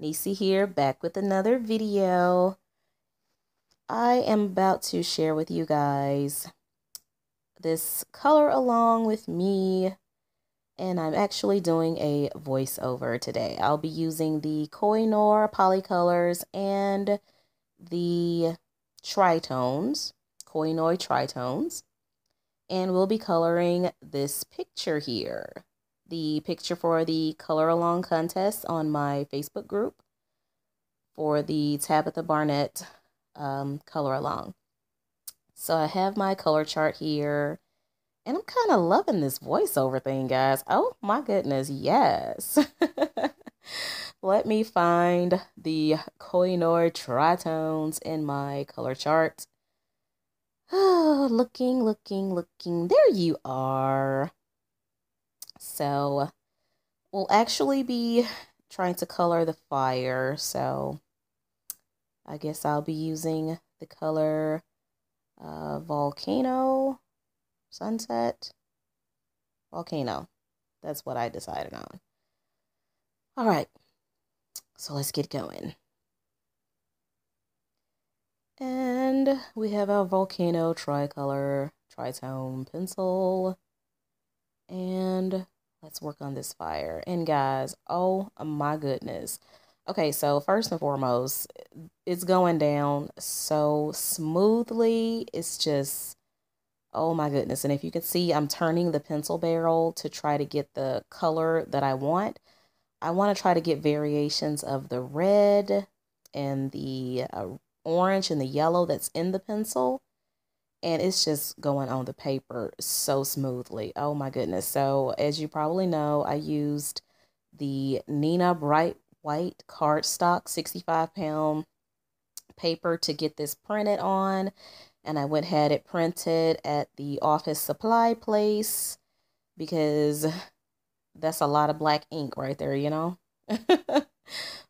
Nisi here, back with another video. I am about to share with you guys this color along with me, and I'm actually doing a voiceover today. I'll be using the Koh-i-noor Polycolors and the Tritones, Koh-i-noor Tritones, and we'll be coloring this picture here. The picture for the color along contest on my Facebook group for the Tabitha Barnett color along. So I have my color chart here, and I'm kind of loving this voiceover thing, guys. Oh my goodness, yes. Let me find the Kohinoor Tritones in my color chart. Oh, looking. There you are. So we'll actually be trying to color the fire. So I guess I'll be using the color Volcano, Sunset, Volcano. That's what I decided on. All right, so let's get going. And we have our Volcano Tricolor Tritone pencil. And let's work on this fire. And guys, oh my goodness. Okay, so first and foremost, it's going down so smoothly. It's just, oh my goodness. And if you can see, I'm turning the pencil barrel to try to get the color that I want. I want to try to get variations of the red and the orange and the yellow that's in the pencil. And it's just going on the paper so smoothly. Oh my goodness. So as you probably know, I used the Nina Bright White cardstock 65-pound paper to get this printed on. And I had it printed at the office supply place because that's a lot of black ink right there, you know.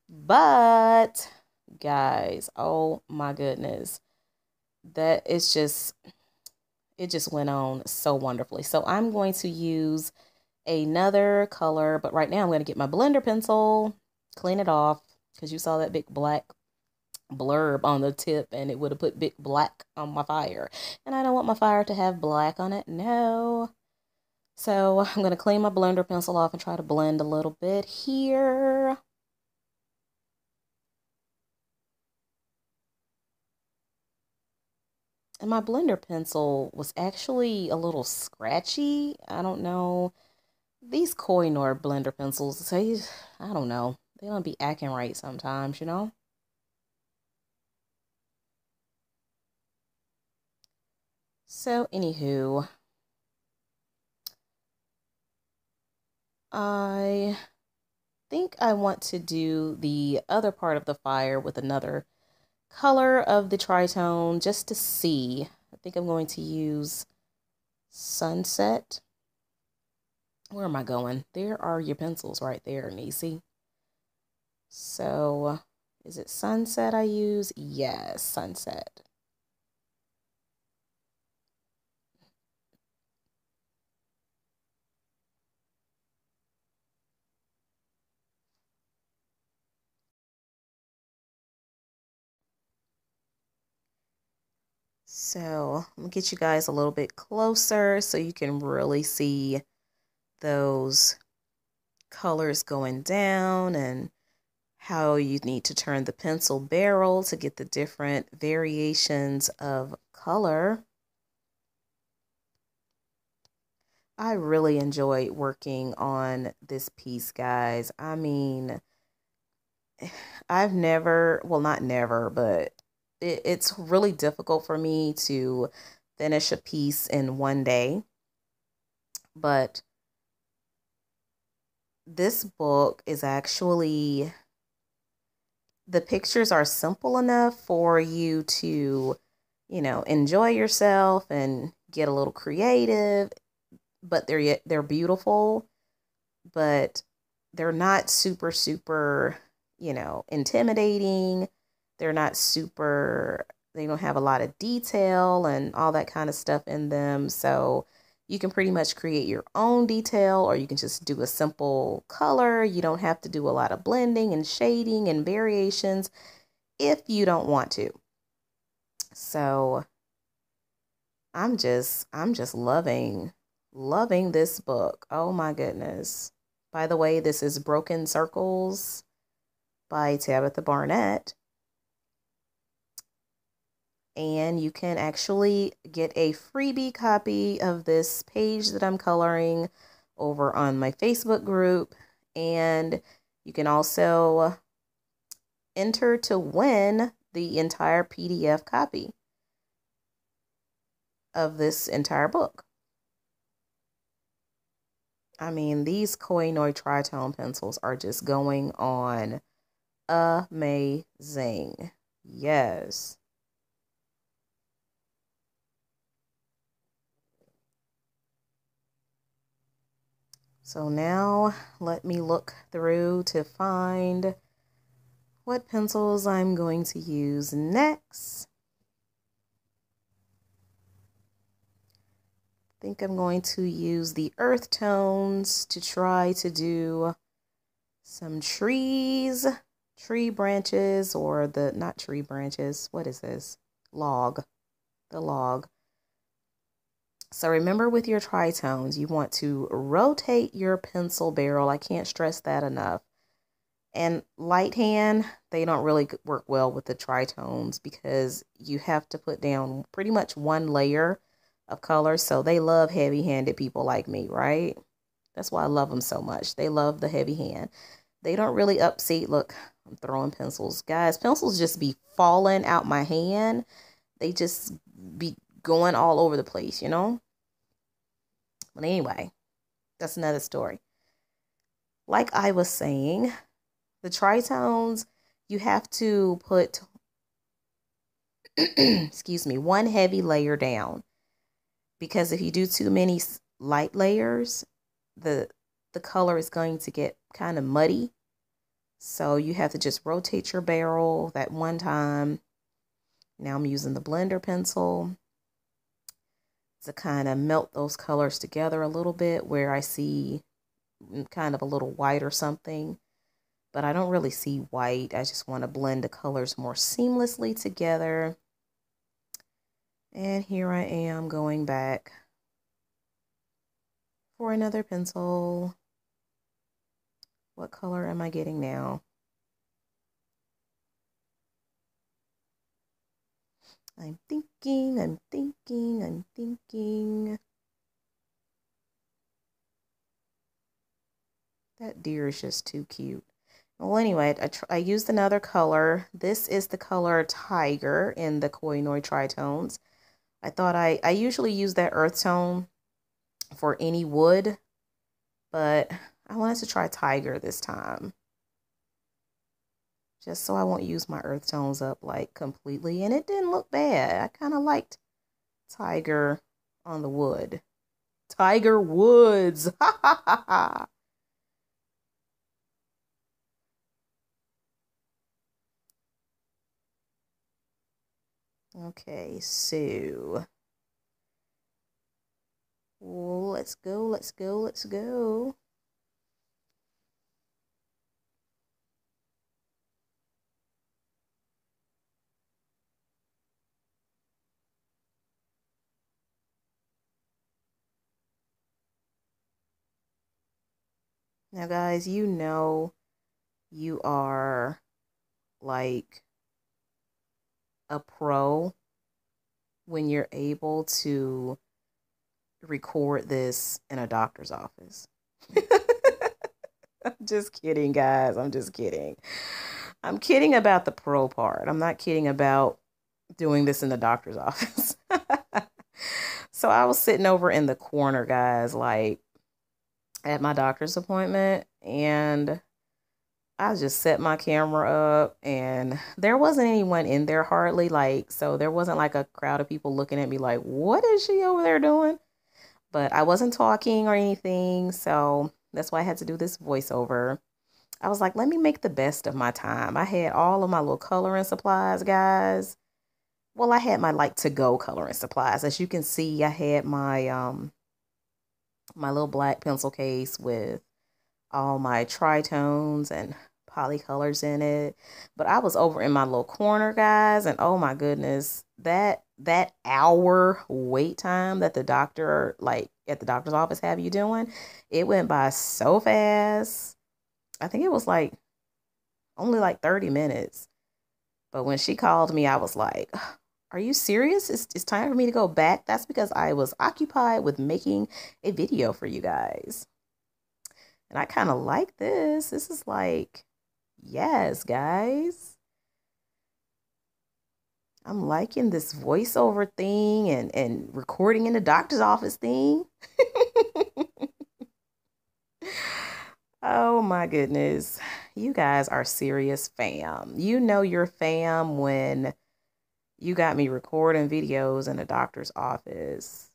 But guys, oh my goodness. That is just, it just went on so wonderfully. So I'm going to use another color, but right now I'm going to get my blender pencil, clean it off, because you saw that big black blurb on the tip and it would have put big black on my fire. And I don't want my fire to have black on it, no. So I'm going to clean my blender pencil off and try to blend a little bit here. And my blender pencil was actually a little scratchy. I don't know. These Kohinoor blender pencils, I don't know. They don't be acting right sometimes, you know? So, anywho, I think I want to do the other part of the fire with another color of the tritone just to see. I think I'm going to use Sunset. Where am I going? There are your pencils right there, Nisi. So, is it Sunset I use? Yes, Sunset. So, I'm going to get you guys a little bit closer so you can really see those colors going down and how you need to turn the pencil barrel to get the different variations of color. I really enjoyed working on this piece, guys. I mean, I've never, well, not never, but it's really difficult for me to finish a piece in one day. But this book is actually, the pictures are simple enough for you to, you know, enjoy yourself and get a little creative, but they're beautiful, but they're not super, you know, intimidating. They're not super, they don't have a lot of detail and all that kind of stuff in them. So You can pretty much create your own detail, or you can just do a simple color. You don't have to do a lot of blending and shading and variations if you don't want to. So I'm just loving this book. Oh my goodness. By the way, this is Broken Circles by Tabitha Barnett. And you can actually get a freebie copy of this page that I'm coloring over on my Facebook group. And you can also enter to win the entire PDF copy of this entire book. I mean, these Koh-i-noor Tritone pencils are just going on amazing. Yes. So now let me look through to find what pencils I'm going to use next. I think I'm going to use the earth tones to try to do some trees, tree branches, or not tree branches, what is this? Log, the log. So remember, with your tritones, you want to rotate your pencil barrel. I can't stress that enough. And light hand, they don't really work well with the tritones because you have to put down pretty much one layer of color. So they love heavy-handed people like me, right? That's why I love them so much. They love the heavy hand. They don't really upseat. Look, I'm throwing pencils. Guys, pencils just be falling out my hand. They just be going all over the place, you know? But anyway, that's another story. Like I was saying, the tritones, you have to put, excuse me, one heavy layer down. Because if you do too many light layers, the color is going to get kind of muddy. So you have to just rotate your barrel that one time. Now I'm using the blender pencil to kind of melt those colors together a little bit where I see kind of a little white or something. But I don't really see white. I just want to blend the colors more seamlessly together. And here I am going back for another pencil. What color am I getting now? I'm thinking. That deer is just too cute. Well, anyway, I used another color. This is the color Tiger in the Koh-i-noor Tritones. I thought I usually use that earth tone for any wood, but I wanted to try Tiger this time. Just so I won't use my earth tones up like completely. And it didn't look bad. I kind of liked Tiger on the wood. Tiger Woods. Ha ha ha ha. Okay, so let's go. Now, guys, you know you are like a pro when you're able to record this in a doctor's office. I'm just kidding, guys. I'm just kidding. I'm kidding about the pro part. I'm not kidding about doing this in the doctor's office. So I was sitting over in the corner, guys, like at my doctor's appointment, and I just set my camera up, and there wasn't anyone in there hardly, like, so there wasn't like a crowd of people looking at me like, what is she over there doing? But I wasn't talking or anything, so that's why I had to do this voiceover. I was like, let me make the best of my time. I had all of my little coloring supplies, guys. Well, I had my like to-go coloring supplies. As you can see, I had my my little black pencil case with all my tritones and polycolors in it. But I was over in my little corner, guys, and oh my goodness, that hour wait time that the doctor, like at the doctor's office, have you doing, it went by so fast. I think it was like only like 30 minutes. But when she called me, I was like, are you serious? It's time for me to go back. That's because I was occupied with making a video for you guys. And I kind of like this. This is like, yes, guys. I'm liking this voiceover thing and recording in the doctor's office thing. Oh my goodness. You guys are serious fam. You know you're fam when you got me recording videos in the doctor's office.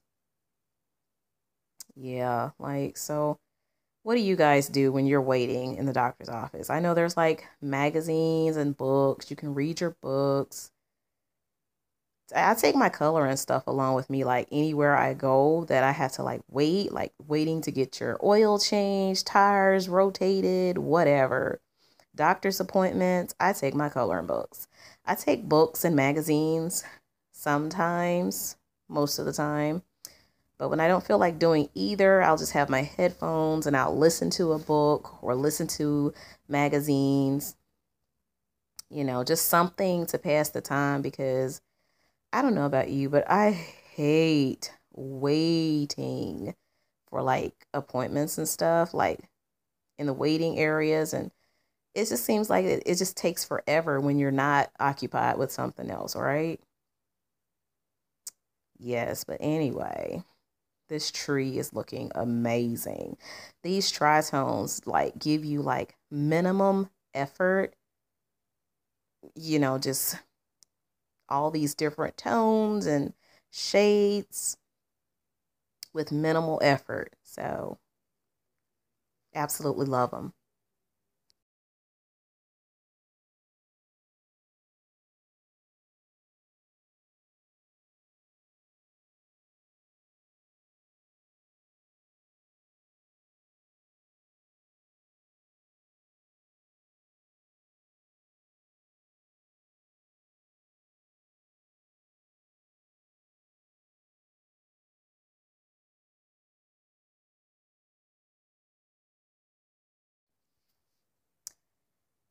Yeah, like, so what do you guys do when you're waiting in the doctor's office? I know there's like magazines and books. You can read your books. I take my color and stuff along with me, like anywhere I go that I have to like wait, like waiting to get your oil changed, tires rotated, whatever. Doctor's appointments, I take my coloring books. I take books and magazines sometimes, most of the time. But when I don't feel like doing either, I'll just have my headphones and I'll listen to a book or listen to magazines. You know, just something to pass the time, because I don't know about you, but I hate waiting for like appointments and stuff, like in the waiting areas. And it just seems like it just takes forever when you're not occupied with something else, right? Yes, but anyway, this tree is looking amazing. These tritones like give you like minimum effort, you know, just all these different tones and shades with minimal effort. So absolutely love them.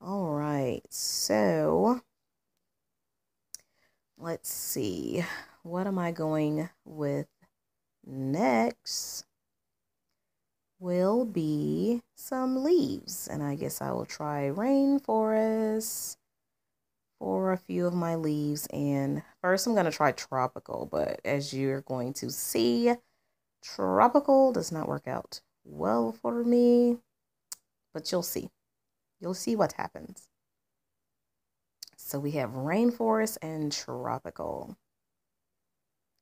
All right, so let's see. What am I going with next? Will be some leaves, and I guess I will try rainforest for a few of my leaves. And first I'm going to try tropical, but as you're going to see, tropical does not work out well for me, but you'll see. You'll see what happens. So we have rainforest and tropical.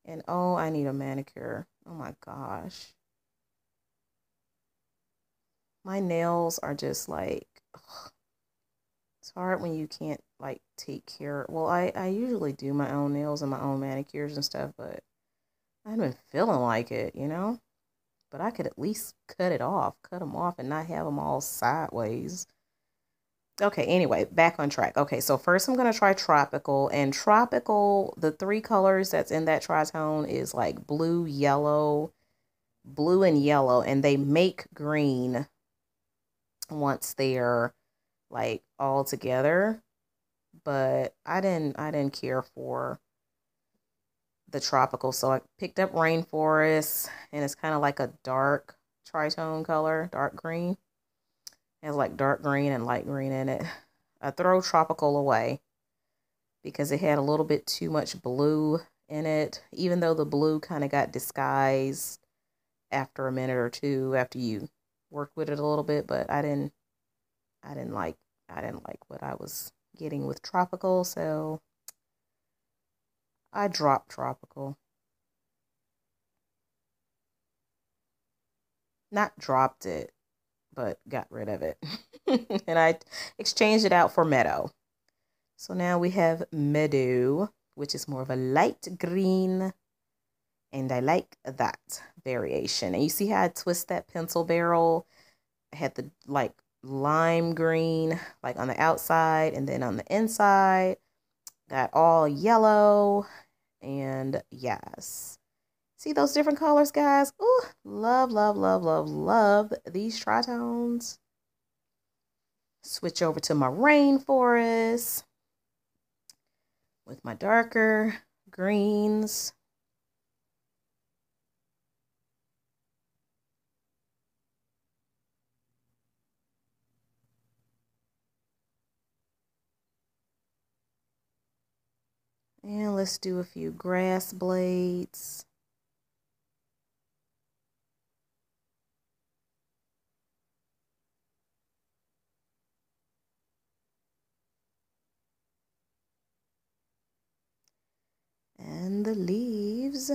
And oh, I need a manicure. Oh my gosh. My nails are just like, ugh. It's hard when you can't like take care. Well, I usually do my own nails and my own manicures and stuff, but I haven't been feeling like it, you know? But I could at least cut them off and not have them all sideways. Okay, anyway, back on track. Okay, so first I'm going to try tropical. And tropical, the three colors that's in that tritone is like blue, blue and yellow. And they make green once they're like all together. But I didn't care for the tropical. So I picked up rainforest, and it's kind of like a dark tritone color, dark green. It has like dark green and light green in it. I throw tropical away because it had a little bit too much blue in it, even though the blue kind of got disguised after a minute or two after you worked with it a little bit. But I didn't like what I was getting with tropical, so I dropped tropical. Not dropped it, but got rid of it. And I exchanged it out for meadow. So now we have meadow, which is more of a light green. And I like that variation. And you see how I twist that pencil barrel? I had the like lime green like on the outside, and then on the inside got all yellow. And yes, see those different colors, guys? Ooh, love, love, love, love, love these tritones. Switch over to my rainforest with my darker greens. And let's do a few grass blades. And the leaves.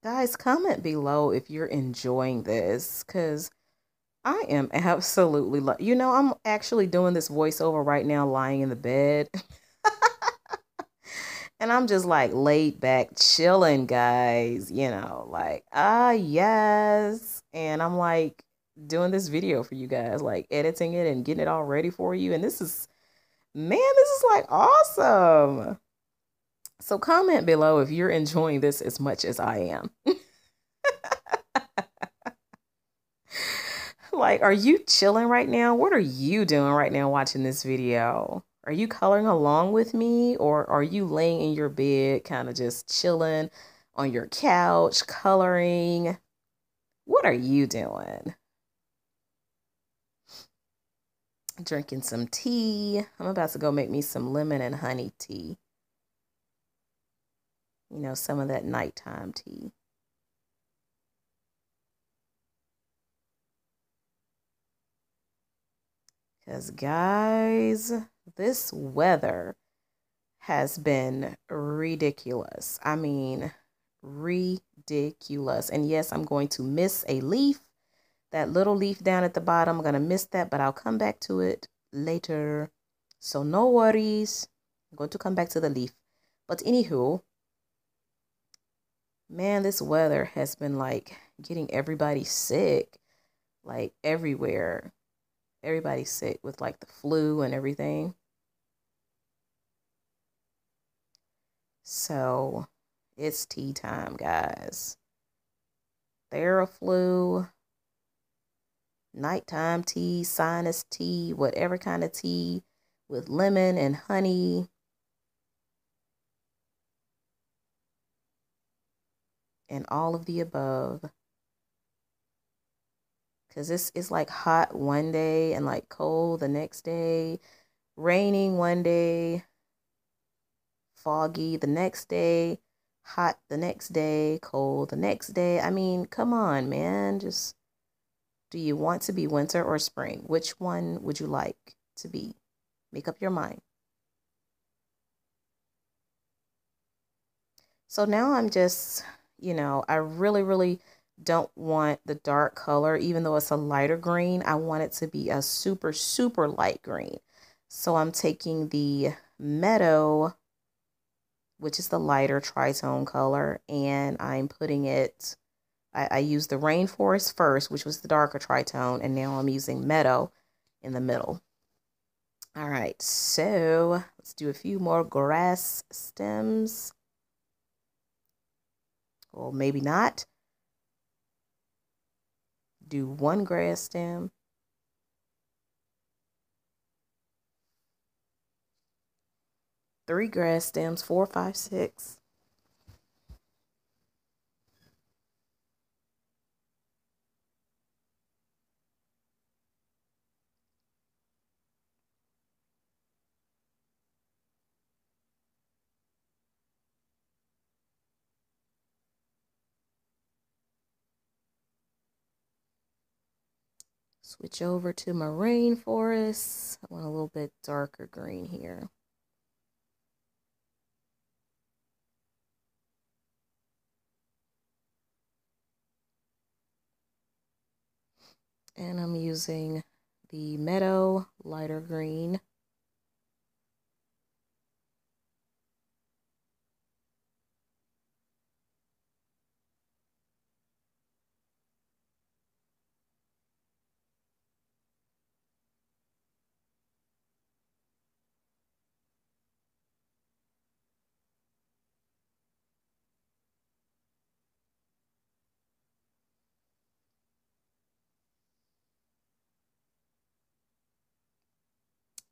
Guys, comment below if you're enjoying this, because I am absolutely, you know, I'm actually doing this voiceover right now lying in the bed. And I'm just like laid back, chilling, guys, you know, like, yes. And I'm like doing this video for you guys, like editing it and getting it all ready for you. And this is, man, this is like awesome. So comment below if you're enjoying this as much as I am. Like, are you chilling right now? What are you doing right now watching this video? Are you coloring along with me, or are you laying in your bed kind of just chilling on your couch coloring? What are you doing? Drinking some tea. I'm about to go make me some lemon and honey tea. You know, some of that nighttime tea. Because, guys, this weather has been ridiculous. I mean, ridiculous. And yes, I'm going to miss a leaf. That little leaf down at the bottom, I'm going to miss that, but I'll come back to it later. So no worries. I'm going to come back to the leaf. But anywho, man, this weather has been like getting everybody sick, like everywhere. Everybody's sick with like the flu and everything. So it's tea time, guys. Theraflu, nighttime tea, sinus tea, whatever kind of tea with lemon and honey. And all of the above. Because this is like hot one day and like cold the next day, raining one day, foggy the next day, hot the next day, cold the next day. I mean, come on, man. Just, do you want to be winter or spring? Which one would you like to be? Make up your mind. So now I'm just, you know, I really, really don't want the dark color, even though it's a lighter green. I want it to be a super, super light green. So I'm taking the Meadow, which is the lighter tritone color, and I'm putting it, I used the Rainforest first, which was the darker tritone, and now I'm using Meadow in the middle. All right, so let's do a few more grass stems. Well, maybe not. Do one grass stem. Three grass stems, 4, 5, 6. Switch over to my rainforest. I want a little bit darker green here. And I'm using the Meadow lighter green.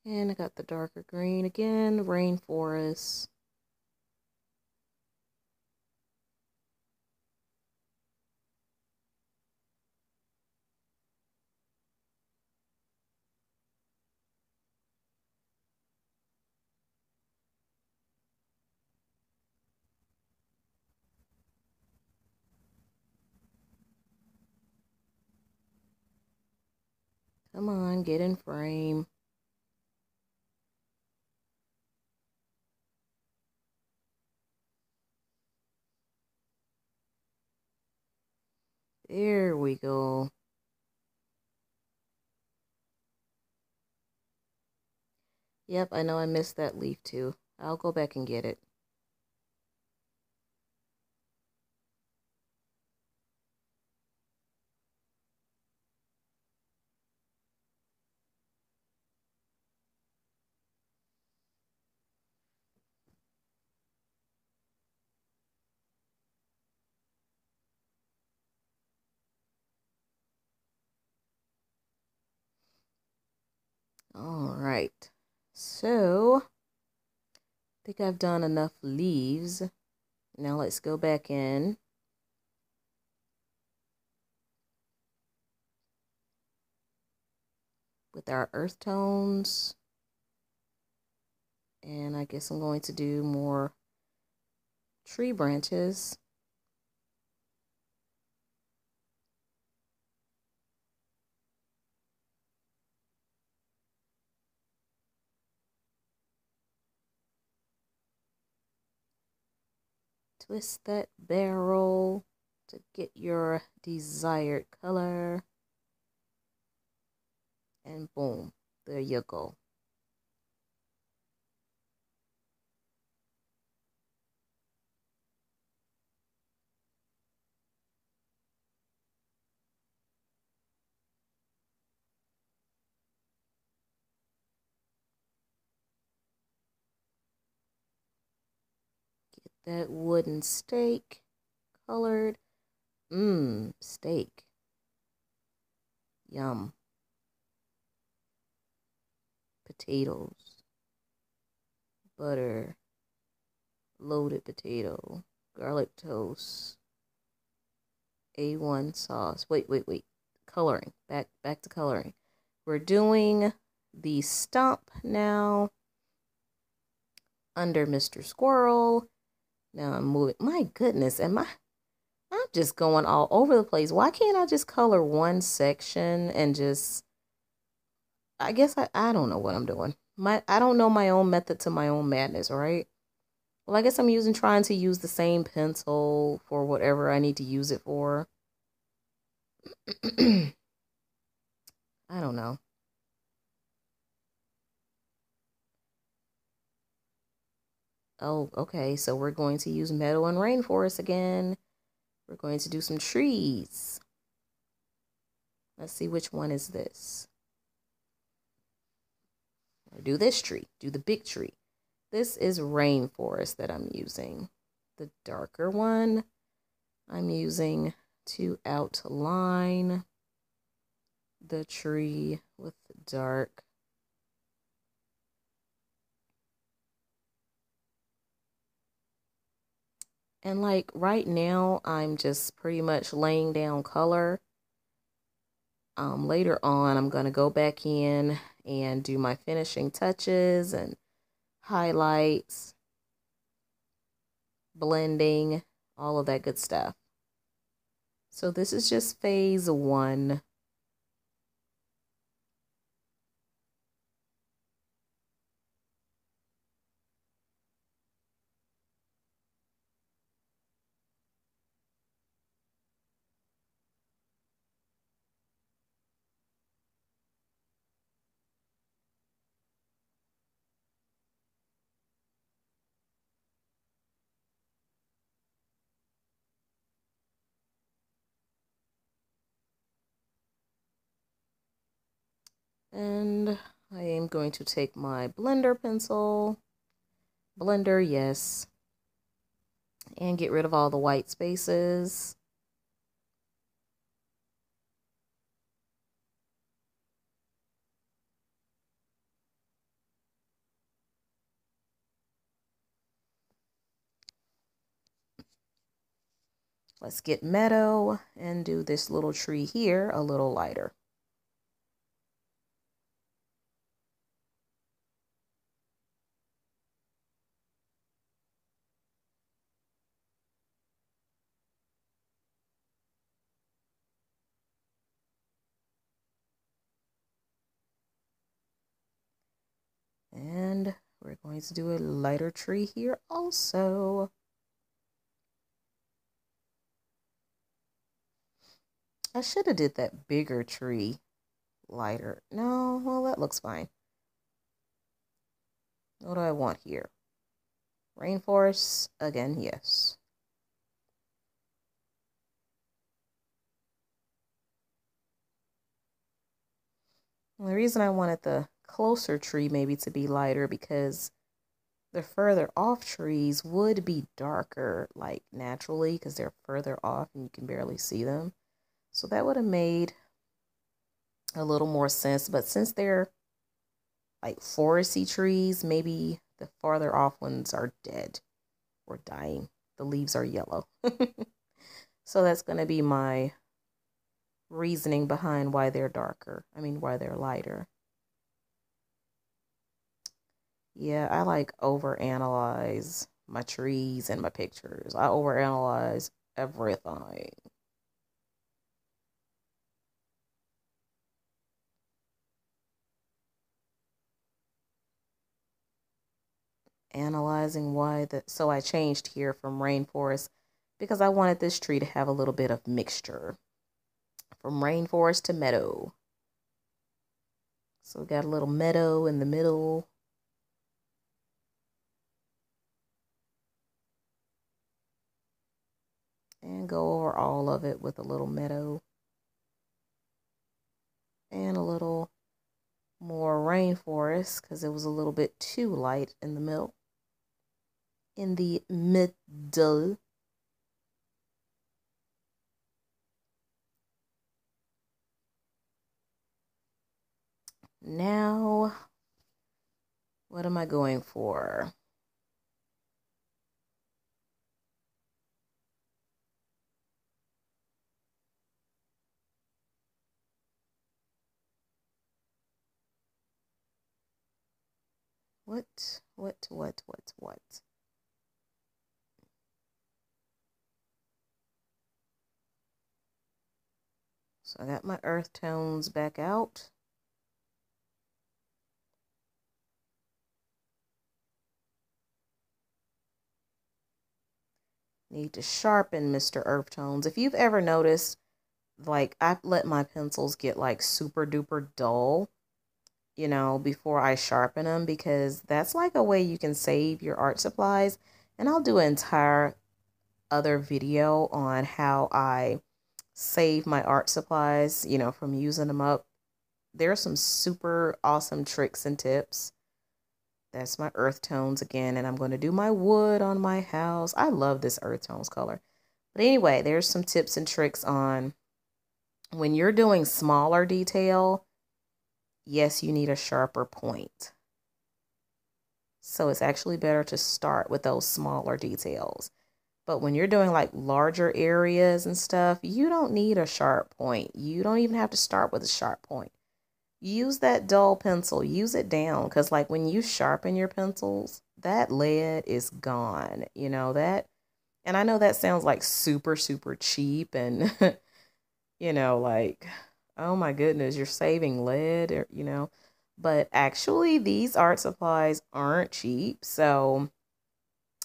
And I got the darker green again, rainforest. Come on, get in frame. There we go. Yep, I know I missed that leaf too. I'll go back and get it. All right, so I think I've done enough leaves. Now let's go back in. With our earth tones. And I guess I'm going to do more tree branches. Twist that barrel to get your desired color. And boom, there you go. Get that wooden stake colored. Steak. Yum. Potatoes. Butter. Loaded potato. Garlic toast. A1 sauce. Wait. Coloring. Back to coloring. We're doing the stump now. Under Mr. Squirrel. Now I'm moving. My goodness, I'm just going all over the place. Why can't I just color one section and just, I guess I don't know what I'm doing. I don't know my own method to my own madness, right? Well, I guess I'm trying to use the same pencil for whatever I need to use it for. I don't know. Oh, okay. So we're going to use meadow and rainforest again. We're going to do some trees. Let's see which one is this. Do this tree. Do the big tree. This is rainforest that I'm using. The darker one I'm using to outline the tree with dark. And like right now, I'm just pretty much laying down color. Later on, I'm going to go back in and do my finishing touches and highlights, blending, all of that good stuff. So this is just phase 1. And I am going to take my blender pencil, blender, yes, and get rid of all the white spaces. Let's get meadow and do this little tree here a little lighter. And we're going to do a lighter tree here also. I should have did that bigger tree lighter. No, well, that looks fine. What do I want here? Rainforest again, yes. And the reason I wanted the closer tree maybe to be lighter because the further off trees would be darker, like naturally, because they're further off and you can barely see them. So that would have made a little more sense. But since they're like foresty trees, maybe the farther off ones are dead or dying. The leaves are yellow. So that's going to be my reasoning behind why they're darker. I mean, why they're lighter. Yeah, I like overanalyze my trees and my pictures. I overanalyze everything. Analyzing why so I changed here from rainforest because I wanted this tree to have a little bit of mixture from rainforest to meadow. So we got a little meadow in the middle. And go over all of it with a little meadow. And a little more rainforest because it was a little bit too light in the middle. In the middle. Now, what am I going for? What? So I got my earth tones back out. Need to sharpen Mr. Earth Tones. If you've ever noticed, like, I let my pencils get like super duper dull, you know, before I sharpen them, because that's like a way you can save your art supplies. And I'll do an entire other video on how I save my art supplies, you know, from using them up. There are some super awesome tricks and tips. That's my earth tones again, and I'm going to do my wood on my house. I love this earth tones color. But anyway, there's some tips and tricks on when you're doing smaller detail. Yes, you need a sharper point. So it's actually better to start with those smaller details. But when you're doing like larger areas and stuff, you don't need a sharp point. You don't even have to start with a sharp point. Use that dull pencil. Use it down. Because like when you sharpen your pencils, that lead is gone. You know that? And I know that sounds like super, super cheap and, you know, like, oh my goodness, you're saving lead, or, you know. But actually, these art supplies aren't cheap. So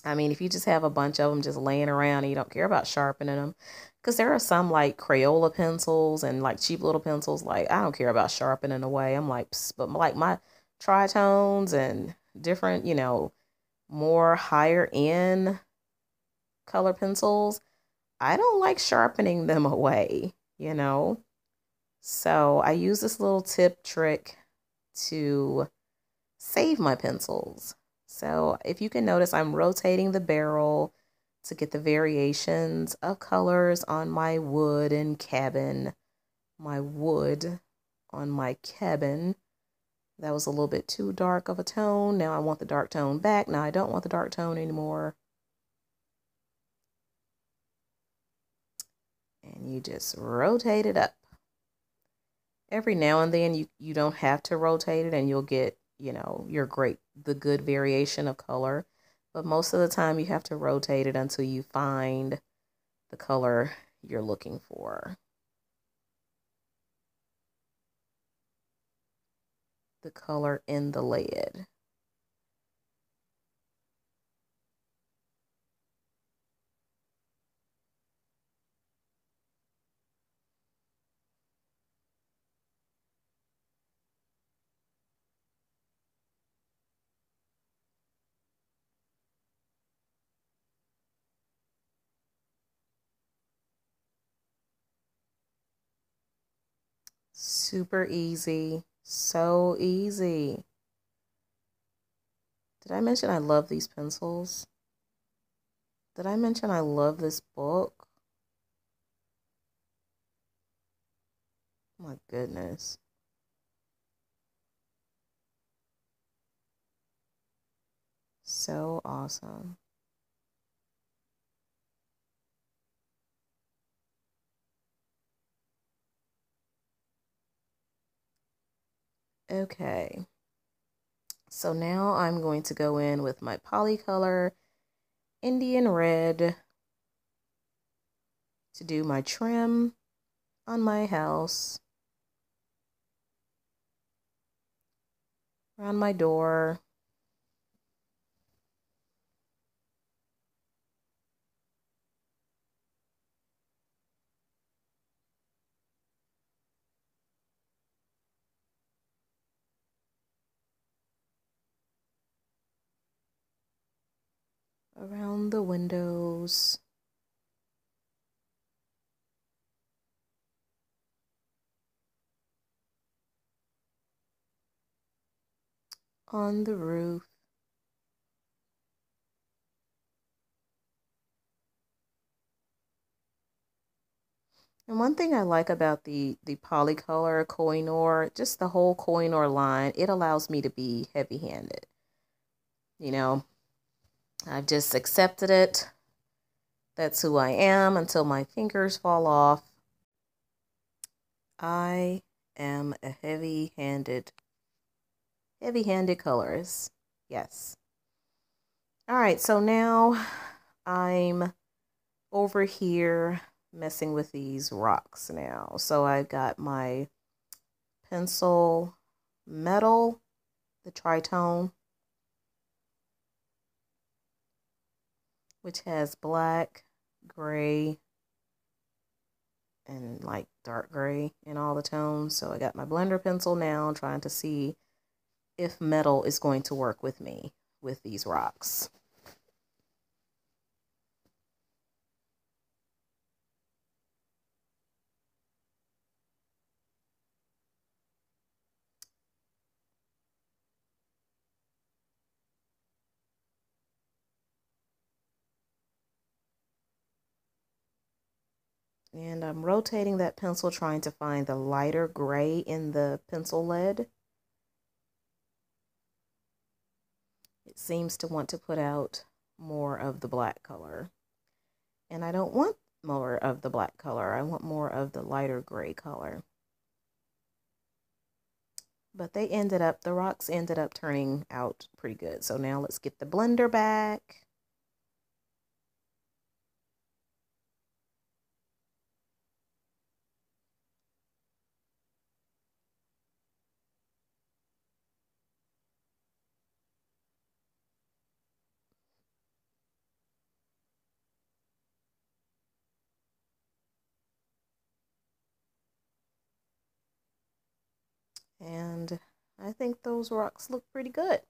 I mean, if you just have a bunch of them just laying around and you don't care about sharpening them, because there are some like Crayola pencils and like cheap little pencils, like I don't care about sharpening away. I'm like, psst, but like my tritones and different, you know, more higher end color pencils, I don't like sharpening them away, you know? So I use this little tip trick to save my pencils. So if you can notice, I'm rotating the barrel to get the variations of colors on my wood and cabin. My wood on my cabin. That was a little bit too dark of a tone. Now I want the dark tone back. Now I don't want the dark tone anymore. You just rotate it up. Every now and then you don't have to rotate it and you'll get, you know, the good variation of color. But most of the time you have to rotate it until you find the color you're looking for. The color in the lead. Super easy. So easy. Did I mention I love these pencils? Did I mention I love this book? My goodness. So awesome. Okay. So now I'm going to go in with my Polycolor Indian Red to do my trim on my house, around my door, around the windows, on the roof. And one thing I like about the Polycolor Kohinoor, just the whole Kohinoor line, it allows me to be heavy-handed. You know, I've just accepted it. That's who I am until my fingers fall off. I am a heavy-handed colorist. Yes. All right, so now I'm over here messing with these rocks now. So I've got my pencil metal, the Tritone, which has black, gray, and like dark gray in all the tones. So I got my blender pencil now, trying to see if metal is going to work with me with these rocks. And I'm rotating that pencil, trying to find the lighter gray in the pencil lead. It seems to want to put out more of the black color. And I don't want more of the black color. I want more of the lighter gray color. But the rocks ended up turning out pretty good. So now let's get the blender back. And I think those rocks look pretty good.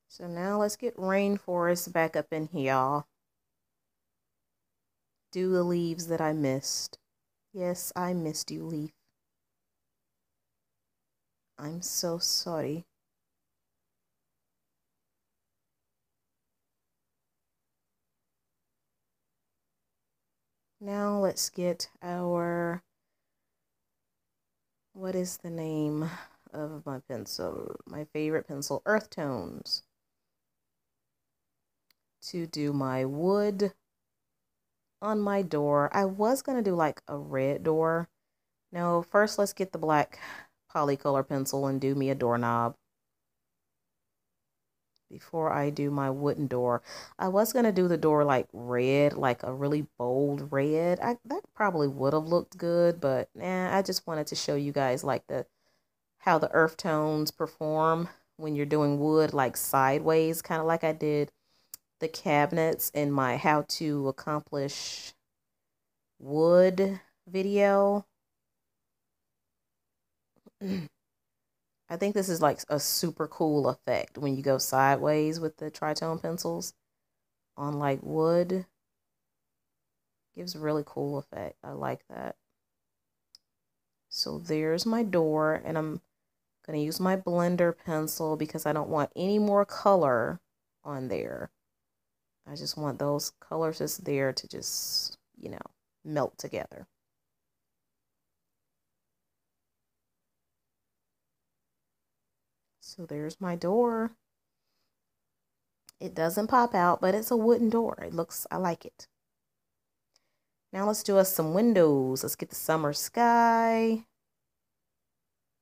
So now let's get Rainforest back up in here, y'all. Do the leaves that I missed. Yes, I missed you, leaf. I'm so sorry. Now let's get our, what is the name of my pencil? My favorite pencil, Earth Tones. to do my wood on my door. I was going to do like a red door. No, first let's get the black Polycolor pencil and do me a doorknob before I do my wooden door. I was going to do the door like red, like a really bold red. That probably would have looked good, but I just wanted to show you guys like how the earth tones perform when you're doing wood like sideways, kind of like I did the cabinets in my how to accomplish wood video. I think this is like a super cool effect when you go sideways with the tritone pencils on like wood. Gives a really cool effect. I like that. So there's my door, and I'm going to use my blender pencil because I don't want any more color on there. I just want those colors just there to just, you know, melt together. So there's my door. It doesn't pop out, but it's a wooden door. I like it. Now let's do us some windows. Let's get the summer sky.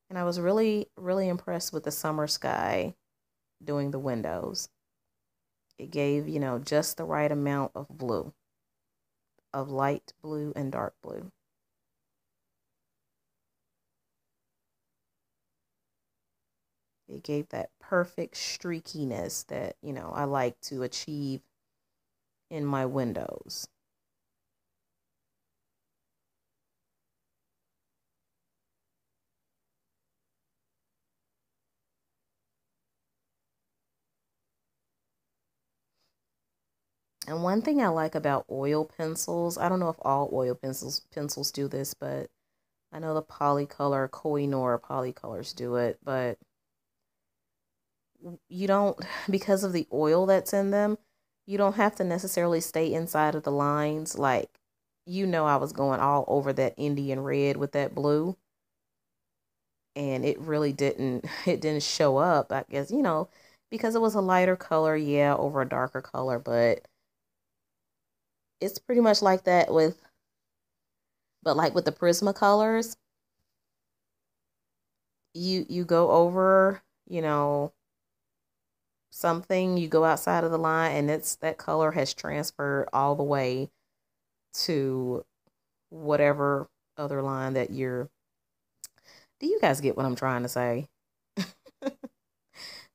And I was really, really impressed with the summer sky doing the windows. It gave, you know, just the right amount of blue, of light blue and dark blue. It gave that perfect streakiness that, you know, I like to achieve in my windows. And one thing I like about oil pencils, I don't know if all oil pencils do this, but I know the Polycolor, Koh-i-noor polycolors do it, but you don't, because of the oil that's in them, you don't have to necessarily stay inside of the lines. Like, you know, I was going all over that Indian red with that blue, and it really didn't show up, I guess, you know, because it was a lighter color, yeah, over a darker color, but it's pretty much like that but like with the Prismacolors, you go over, you know, something, you go outside of the line, and that color has transferred all the way to whatever other line that you're. Do you guys get what I'm trying to say?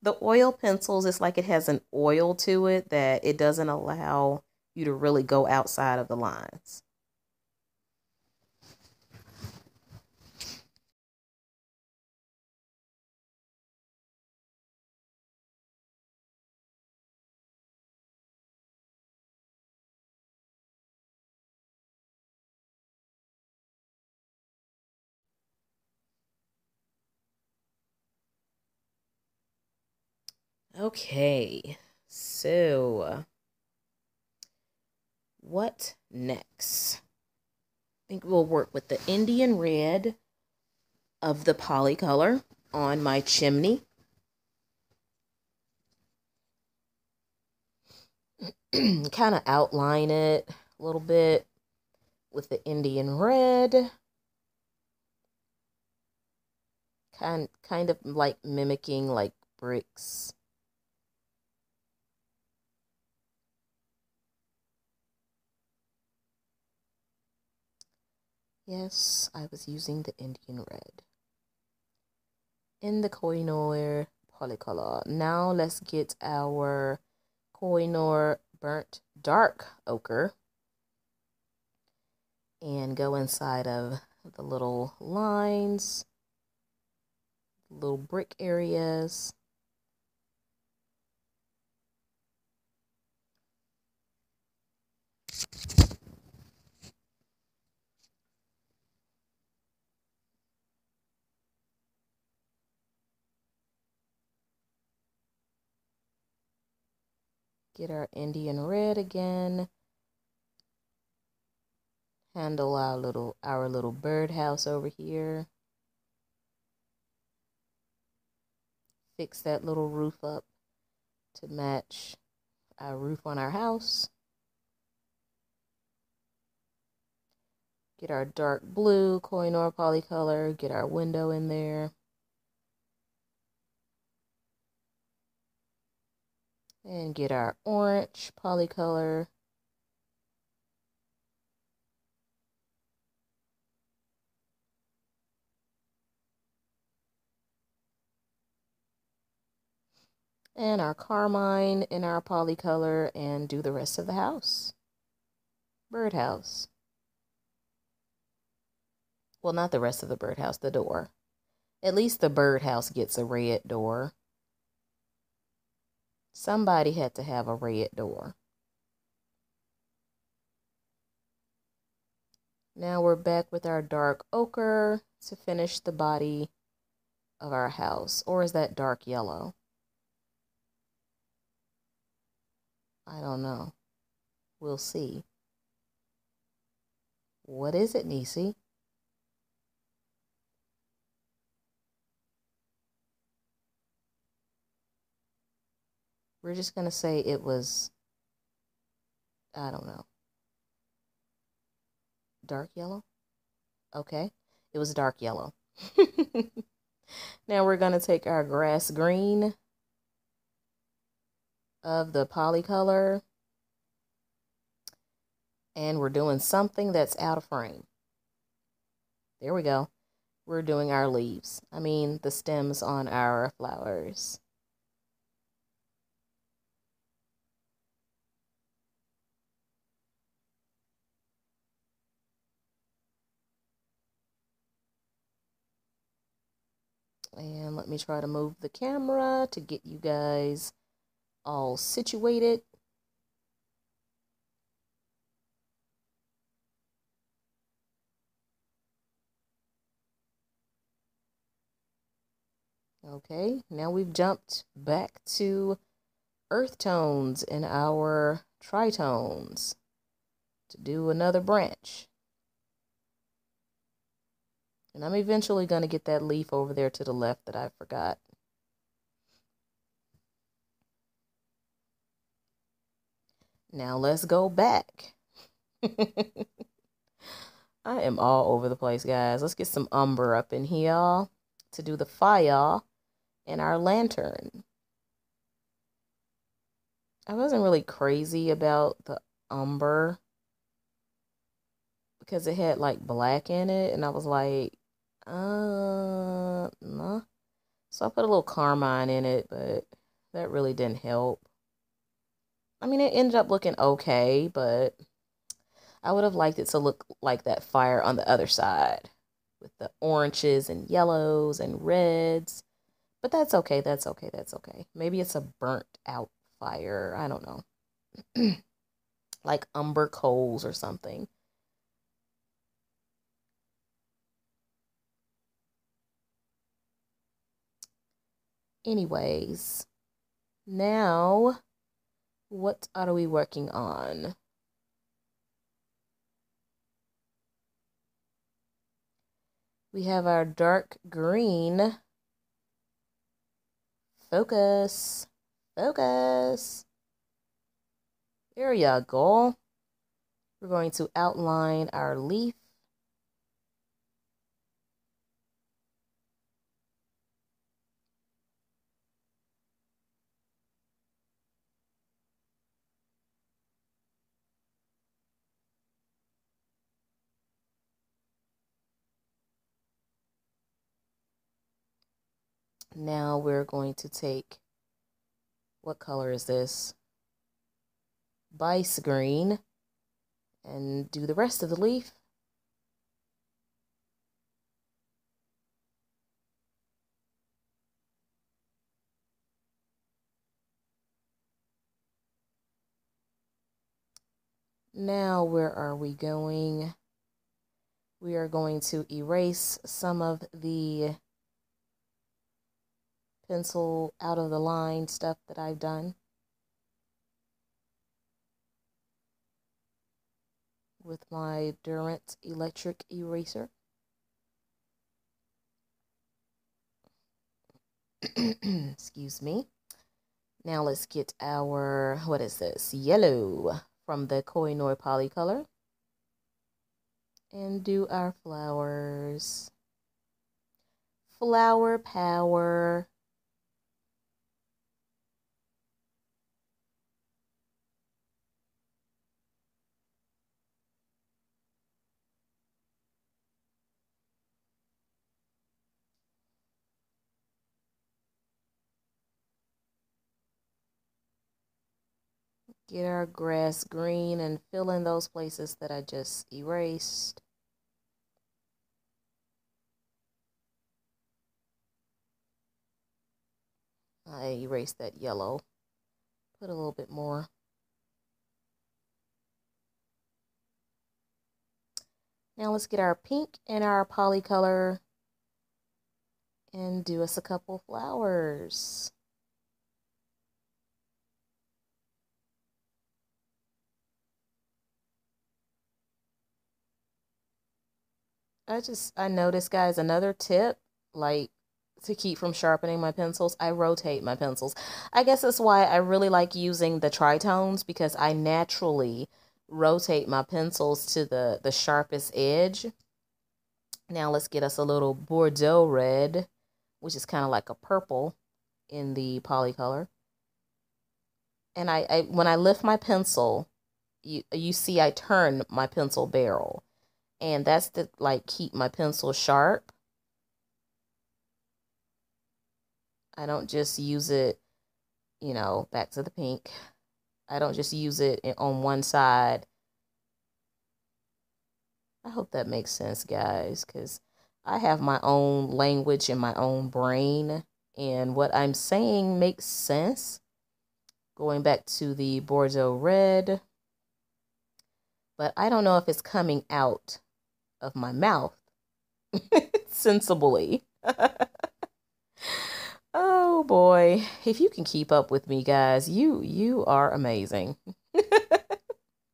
The oil pencils, it's like it has an oil to it that it doesn't allow you to really go outside of the lines. Okay, so what next? I think we'll work with the Indian red of the Polycolor on my chimney. Kind of outline it a little bit with the Indian red. Kind of like mimicking like bricks. Yes, I was using the Indian red in the Kohinoor Polycolor. Now let's get our Kohinoor burnt dark ochre and go inside of the little lines, little brick areas. Get our Indian red again. Handle our little birdhouse over here. Fix that little roof up to match our roof on our house. Get our dark blue Koh-i-noor polycolor, get our window in there. And get our orange polycolor. And our carmine in our polycolor, and do the rest of the house. Birdhouse. Well, not the rest of the birdhouse, the door. At least the birdhouse gets a red door. Somebody had to have a red door. Now we're back with our dark ochre to finish the body of our house. Or is that dark yellow? I don't know. We'll see. What is it, Nisi? We're just going to say it was, I don't know, dark yellow? Okay, it was dark yellow. Now we're going to take our grass green of the polycolor, and we're doing something that's out of frame. There we go. We're doing our leaves. I mean, the stems on our flowers. And let me try to move the camera to get you guys all situated. Okay, now we've jumped back to earth tones in our tritones to do another branch. And I'm eventually going to get that leaf over there to the left that I forgot. Now let's go back. I am all over the place, guys. Let's get some umber up in here to do the fire and our lantern. I wasn't really crazy about the umber because it had like black in it, and I was like, no. So I put a little carmine in it, but that really didn't help. I mean, it ended up looking okay, but I would have liked it to look like that fire on the other side with the oranges and yellows and reds. But that's okay, that's okay, that's okay. Maybe it's a burnt out fire. I don't know. Like umber coals or something. Anyways, now what are we working on? We have our dark green. Focus. Focus. There you go. We're going to outline our leaf. Now we're going to take, what color is this? Bice green, and do the rest of the leaf. Now where are we going? We are going to erase some of the pencil out of the line stuff that I've done with my Durant electric eraser. Excuse me. Now let's get our, what is this? Yellow from the Koh-i-noor Polycolor. And do our flowers. Flower power. Get our grass green and fill in those places that I just erased. I erased that yellow. Put a little bit more. Now let's get our pink and our Polycolor and do us a couple flowers. I noticed, guys, another tip, like to keep from sharpening my pencils, I rotate my pencils. I guess that's why I really like using the Tritones, because I naturally rotate my pencils to the sharpest edge. Now let's get us a little Bordeaux red, which is kind of like a purple in the Polycolor. And when I lift my pencil, you see I turn my pencil barrel. And that's to like keep my pencil sharp. I don't just use it, you know, back to the pink. I don't just use it on one side. I hope that makes sense, guys, because I have my own language and my own brain, and what I'm saying makes sense. Going back to the Bordeaux red, but I don't know if it's coming out of my mouth sensibly. Oh boy, if you can keep up with me, guys, you are amazing.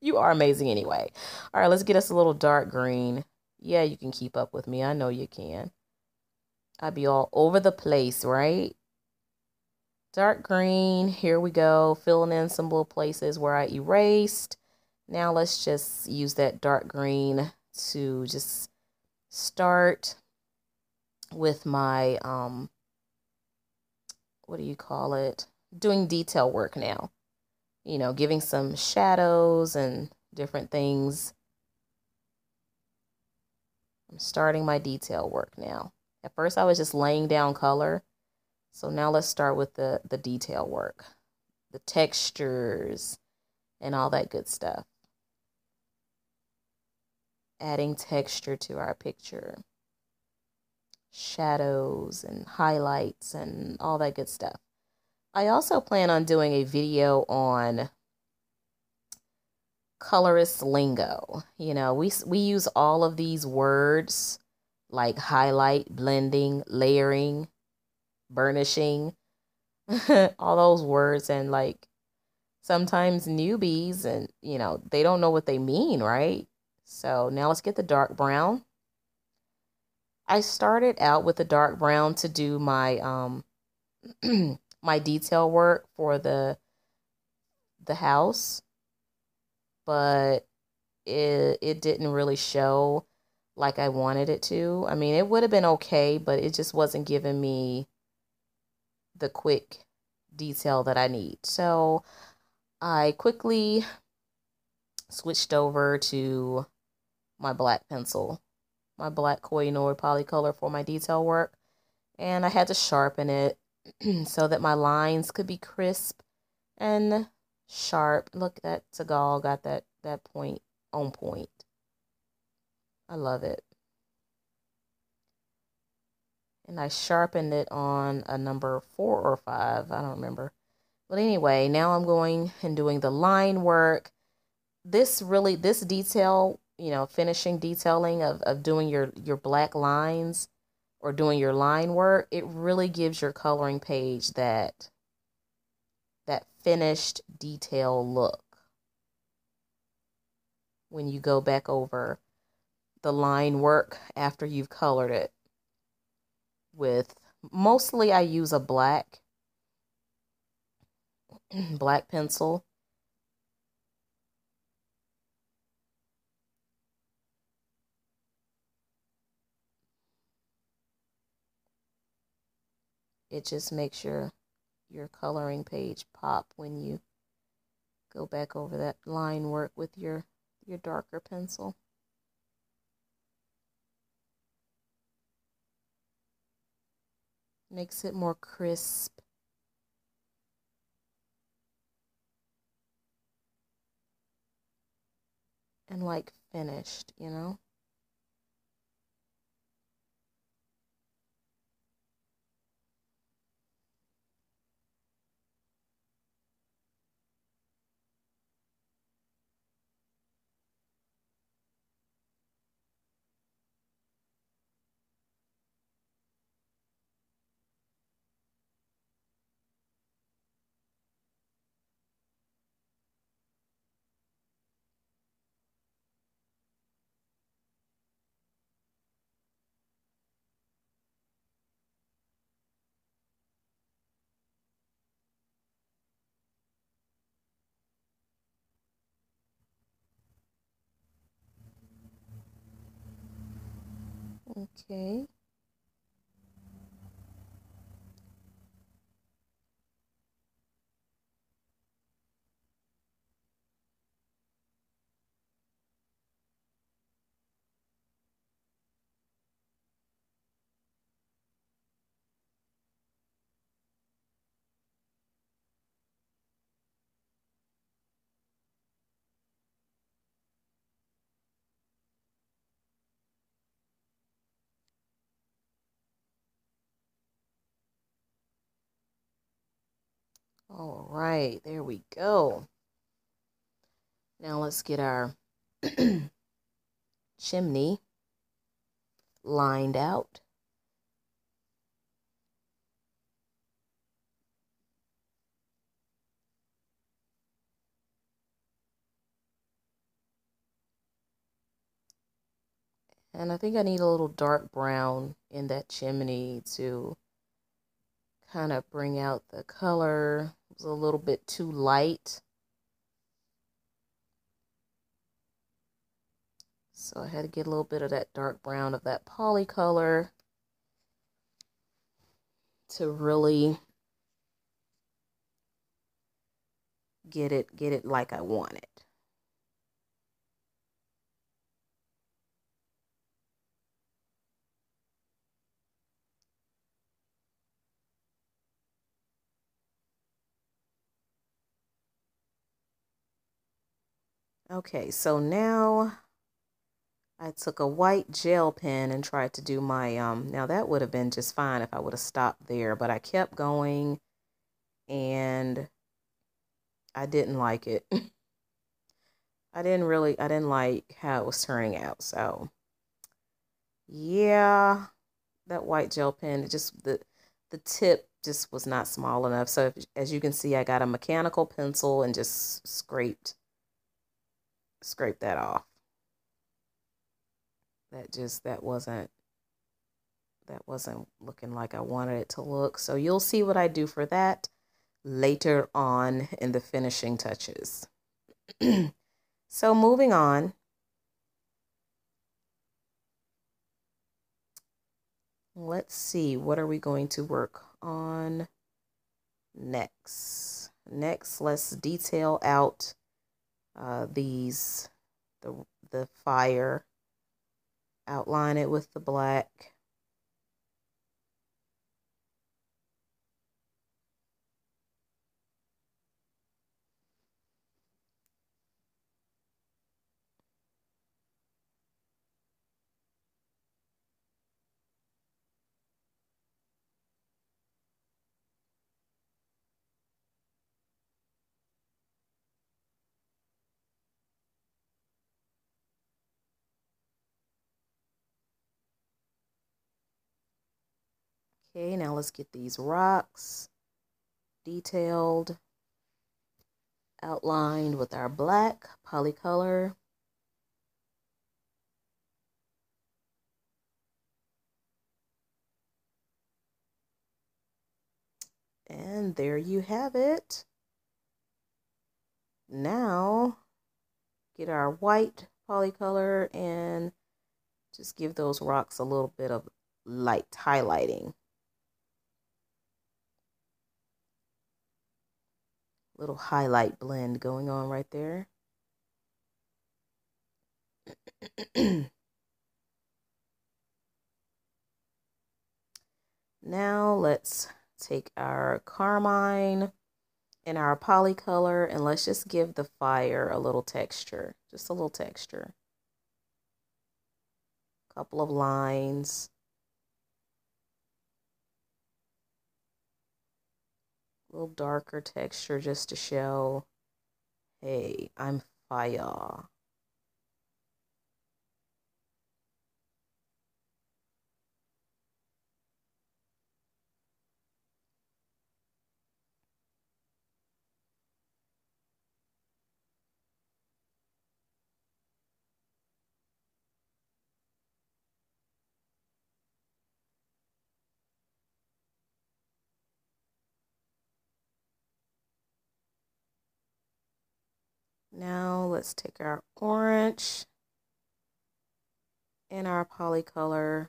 You are amazing anyway. All right, let's get us a little dark green. Yeah, you can keep up with me. I know you can. I'd be all over the place, right? Dark green, here we go. Filling in some little places where I erased. Now let's just use that dark green to just start with my, what do you call it? Doing detail work now. You know, giving some shadows and different things. I'm starting my detail work now. At first I was just laying down color. So now let's start with the detail work. The textures and all that good stuff. Adding texture to our picture. Shadows and highlights and all that good stuff. I also plan on doing a video on colorist lingo. You know, we use all of these words like highlight, blending, layering, burnishing, all those words, and like sometimes newbies, and you know, they don't know what they mean, right? So now let's get the dark brown. I started out with the dark brown to do my my detail work for the house, but it didn't really show like I wanted it to. I mean, it would have been okay, but it just wasn't giving me the quick detail that I need. So I quickly switched over to my black pencil, my black Koh-i-noor Polycolor for my detail work. And I had to sharpen it so that my lines could be crisp and sharp. Look, that Seagal got that point on point. I love it. And I sharpened it on a number 4 or 5. I don't remember. But anyway, now I'm going and doing the line work. This detail, you know, finishing detailing of doing your black lines or doing your line work, it really gives your coloring page that finished detail look. When you go back over the line work after you've colored it with, mostly I use a black, black pencil. It just makes your coloring page pop when you go back over that line work with your darker pencil. Makes it more crisp. And like finished, you know? Okay. All right, there we go. Now let's get our chimney lined out. And I think I need a little dark brown in that chimney to kind of bring out the color. It was a little bit too light. So I had to get a little bit of that dark brown of that Polycolor to really get it like I want it. Okay, so now I took a white gel pen and tried to do my, now that would have been just fine if I would have stopped there, but I kept going and I didn't like it. I didn't like how it was turning out. So yeah, that white gel pen, it just, the tip just was not small enough. So as you can see, I got a mechanical pencil and just scraped that off. That wasn't looking like I wanted it to look. So you'll see what I do for that later on in the finishing touches. So moving on. Let's see, what are we going to work on next? Next, let's detail out the fire. Outline it with the black. Okay, now let's get these rocks detailed, outlined with our black Polycolor. And there you have it. Now, get our white polycolor and just give those rocks a little bit of light highlighting. Little highlight blend going on right there. Now let's take our carmine and our polycolor and let's just give the fire a little texture, just a little texture. Couple of lines. A little darker texture just to show, hey, I'm fire. Now let's take our orange and our polycolor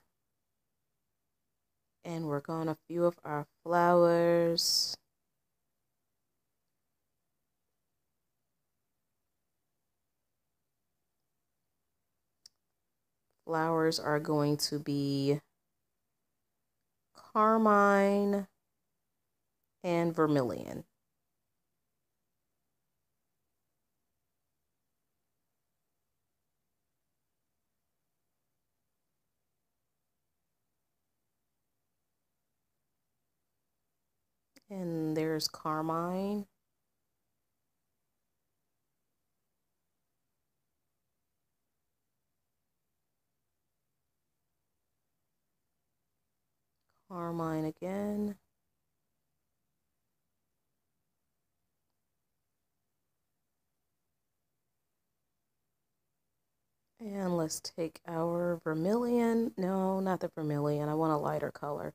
and work on a few of our flowers. Flowers are going to be carmine and vermilion. And there's carmine. Carmine again. And let's take our vermilion. No, not the vermilion. I want a lighter color.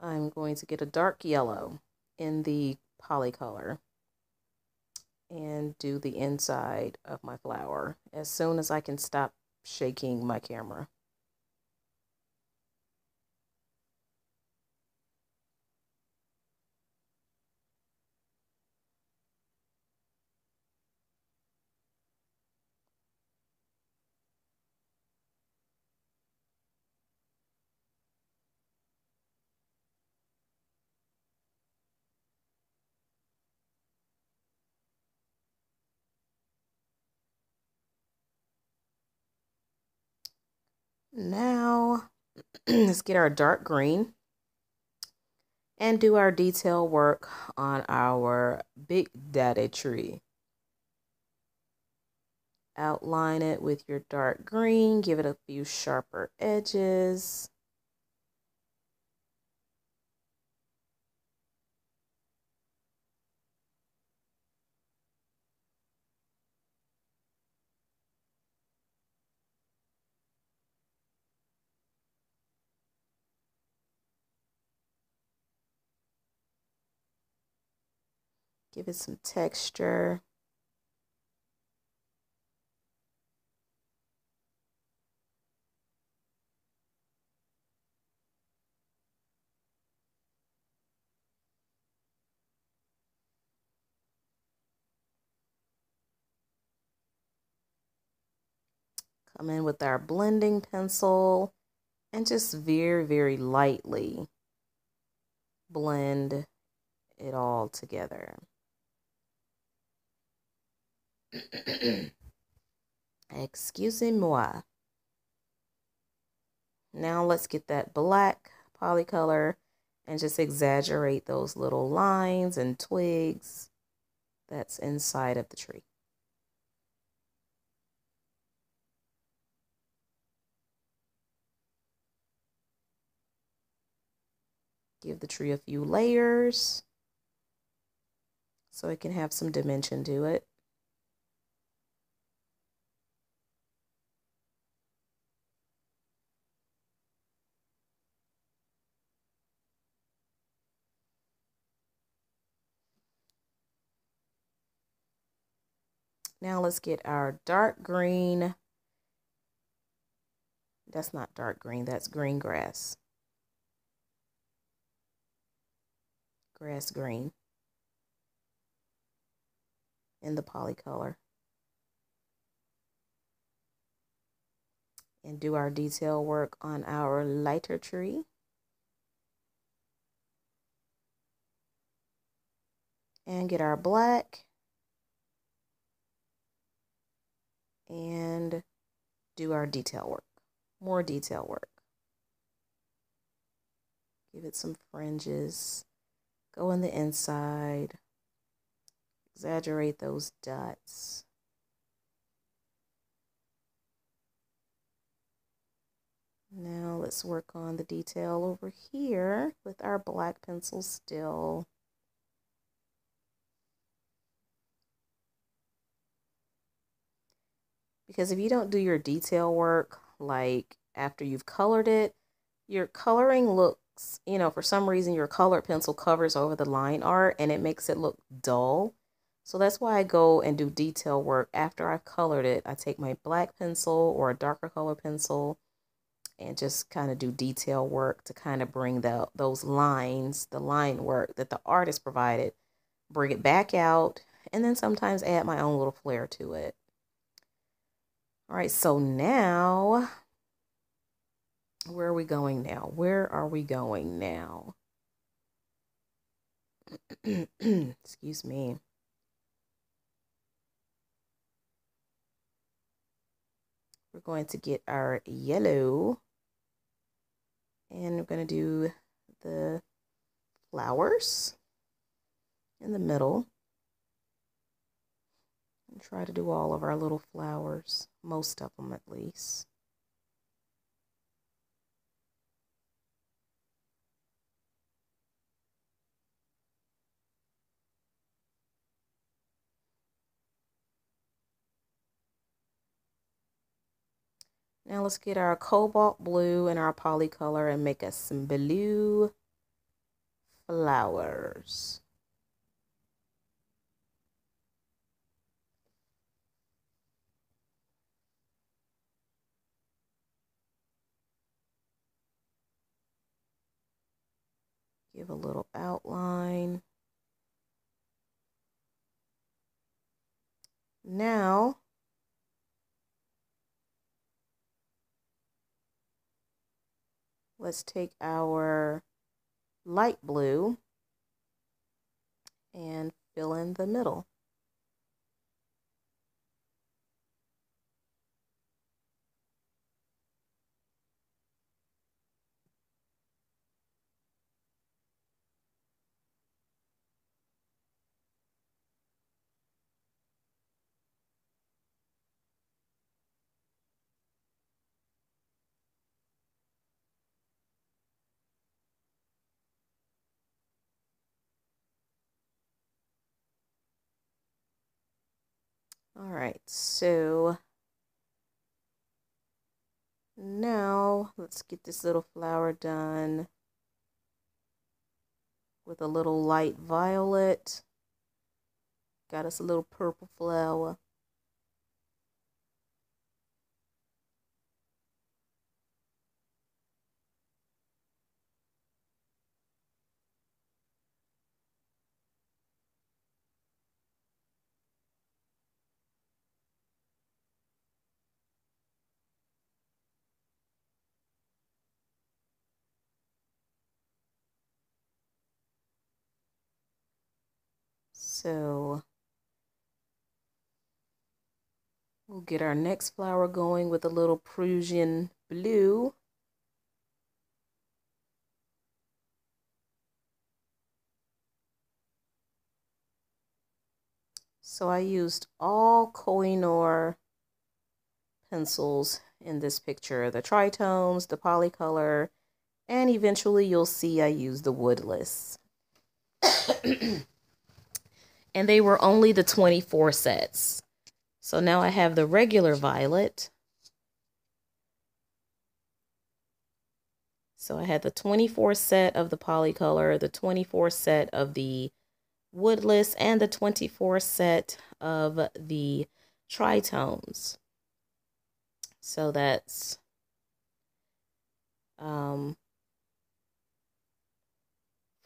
I'm going to get a dark yellow in the polycolor and do the inside of my flower as soon as I can stop shaking my camera. Now, let's get our dark green and do our detail work on our Big Daddy tree. Outline it with your dark green, give it a few sharper edges. Give it some texture. Come in with our blending pencil and just very, very lightly blend it all together. Excusez-moi. Now let's get that black polycolor and just exaggerate those little lines and twigs that's inside of the tree. Give the tree a few layers so it can have some dimension to it. Now let's get our dark green. That's not dark green, that's green grass. Grass green in the Polycolor. And do our detail work on our lighter tree. And get our black. And do our detail work. More detail work. Give it some fringes. Go in the inside. Exaggerate those dots. Now let's work on the detail over here with our black pencil still. Because if you don't do your detail work, like after you've colored it, your coloring looks, you know, for some reason your colored pencil covers over the line art and it makes it look dull. So that's why I go and do detail work after I've colored it. I take my black pencil or a darker color pencil and just kind of do detail work to kind of bring those lines, the line work that the artist provided, bring it back out, and then sometimes add my own little flair to it. All right, so now, where are we going now? Where are we going now? Excuse me. We're going to get our yellow. And we're going to do the flowers in the middle. And try to do all of our little flowers, most of them at least. Now let's get our cobalt blue and our Polycolor and make us some blue flowers. Give a little outline. Now, let's take our light blue and fill in the middle. All right, so now let's get this little flower done with a little light violet. Got us a little purple flower. So we'll get our next flower going with a little Prussian blue. So I used all Koh-i-noor pencils in this picture, the Tritones, the Polycolor, and eventually you'll see I used the Woodless. And they were only the 24 sets. So now I have the regular violet. So I had the 24 set of the Polycolor, the 24 set of the Woodless, and the 24 set of the Tritones. So that's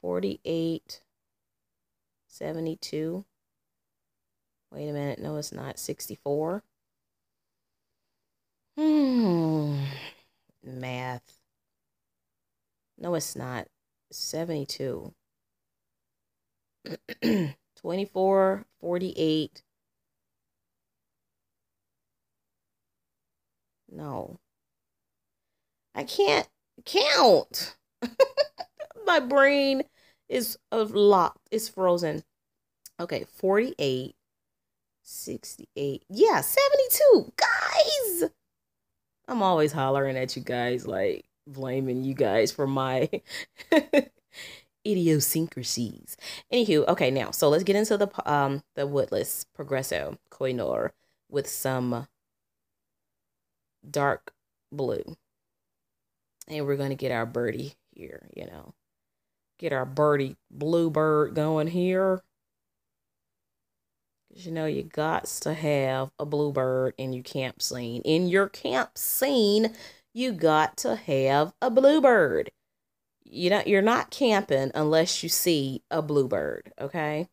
48, 72. Wait a minute, no it's not, 64. Math. No it's not, 72. 24, 48. No. I can't count. My brain is locked. It's frozen. Okay, 48, 68. Yeah, 72. Guys! I'm always hollering at you guys, like blaming you guys for my idiosyncrasies. Anywho, okay, now so let's get into the Woodless Progresso Kohinoor with some dark blue. And we're gonna get our birdie here, you know. Get our birdie bluebird going here. Cause you know you got to have a bluebird in your camp scene. In your camp scene, you got to have a bluebird. You're not camping unless you see a bluebird, okay?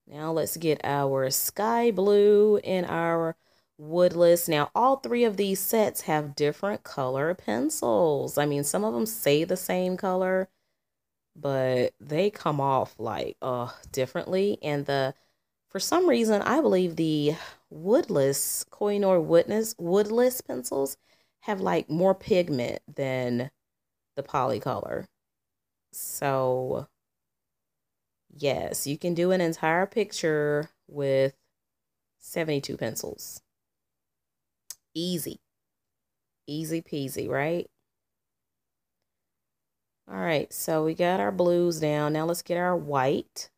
Now let's get our sky blue and our Woodless. Now all three of these sets have different color pencils. I mean, some of them say the same color, but they come off like differently. And for some reason, I believe the Woodless Koh-i-noor Woodless pencils have like more pigment than the Polycolor. So yes, you can do an entire picture with 72 pencils. Easy. Easy peasy, right? All right, so we got our blues down. Now let's get our white